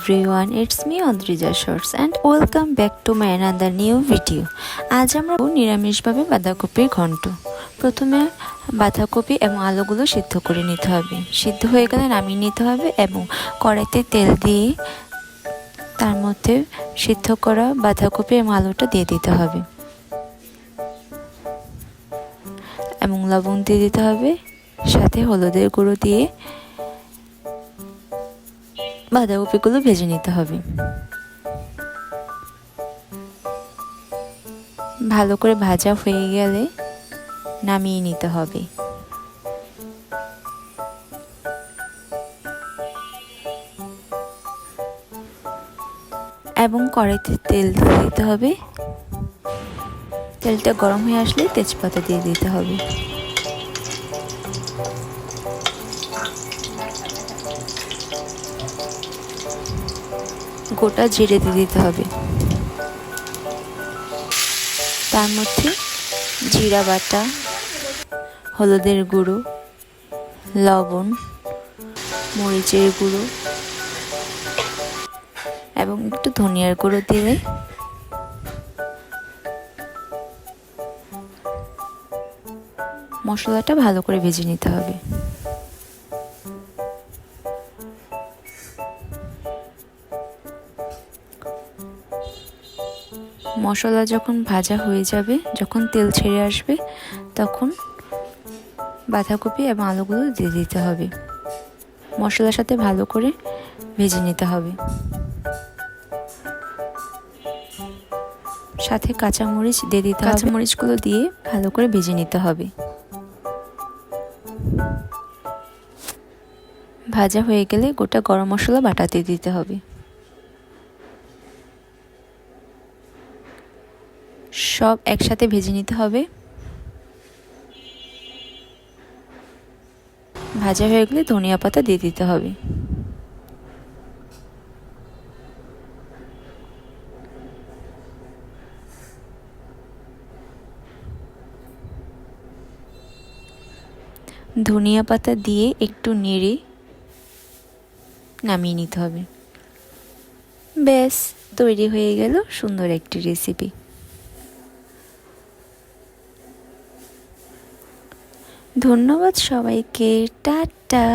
everyone, it's me Andrija Shorts and welcome back to my another new video. আজ আমরা নিরামিষভাবে বাঁধাকপির ঘন্ট। প্রথমে বাঁধাকপি এবং আলুগুলো সিদ্ধ করে নিতে হবে। সিদ্ধ হয়ে গেলে নামিয়ে নিতে হবে এবং কড়াইতে তেল দিয়ে তার মধ্যে সিদ্ধ করা বাঁধাকপি এবং আলুটা দিয়ে দিতে হবে এবং লবণ দিয়ে দিতে হবে, সাথে হলুদের গুঁড়ো দিয়ে বাঁধাকপিগুলো ভেজে নিতে হবে। ভালো করে ভাজা হয়ে গেলে নামিয়ে নিতে হবে এবং কড়াইতে তেল দিয়ে দিতে হবে। তেলটা গরম হয়ে আসলে তেজপাতা দিয়ে দিতে হবে। গোটা জিরে দিয়ে দিতে হবে। তার মধ্যে জিরা বাটা, হলুদের গুঁড়ো, লবণ, মরিচের গুঁড়ো এবং একটু ধনিয়ার গুঁড়ো দিলে মশলাটা ভালো করে ভেজে নিতে হবে। মশলা যখন ভাজা হয়ে যাবে, যখন তেল ছেড়ে আসবে, তখন বাঁধাকপি এবং আলুগুলো দিয়ে দিতে হবে। মশলার সাথে ভালো করে ভেজে নিতে হবে। সাথে কাঁচামরিচ দিয়ে দিতে হবে। কাঁচামরিচগুলো দিয়ে ভালো করে ভেজে নিতে হবে। ভাজা হয়ে গেলে গোটা গরম মশলা বাটা দিয়ে দিতে হবে। সব একসাথে ভেজে নিতে হবে। ভাজা হয়ে গেলে ধনিয়া পাতা দিয়ে দিতে হবে। ধনিয়া পাতা দিয়ে একটু নেড়ে নামিয়ে নিতে হবে। ব্যাস, তৈরি হয়ে গেল সুন্দর একটি রেসিপি। ধন্যবাদ সবাইকে, টাটা।